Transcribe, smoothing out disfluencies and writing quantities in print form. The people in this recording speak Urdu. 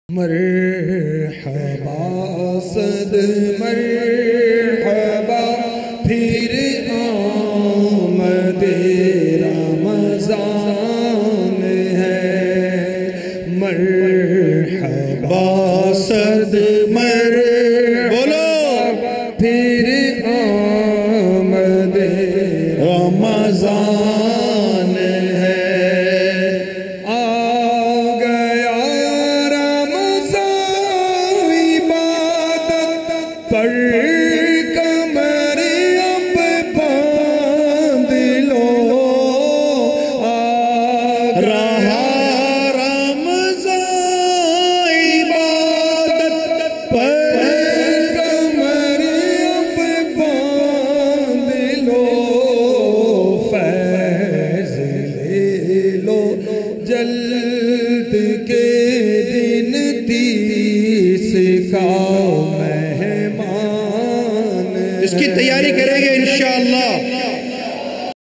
مرحبا صد مرحبا پھر آمد رمضان ہے، مرحبا صد مرحبا پھر آمد رمضان ہے، آ گیا رمضان عبادت پر کمر اب باندھ لو، آ رہا رمضان عبادت پر کمر اب باندھ لو، فیض لے لو جلد کے دن 30 کا مہمان، اس کی تیاری کریں گے انشاءاللہ۔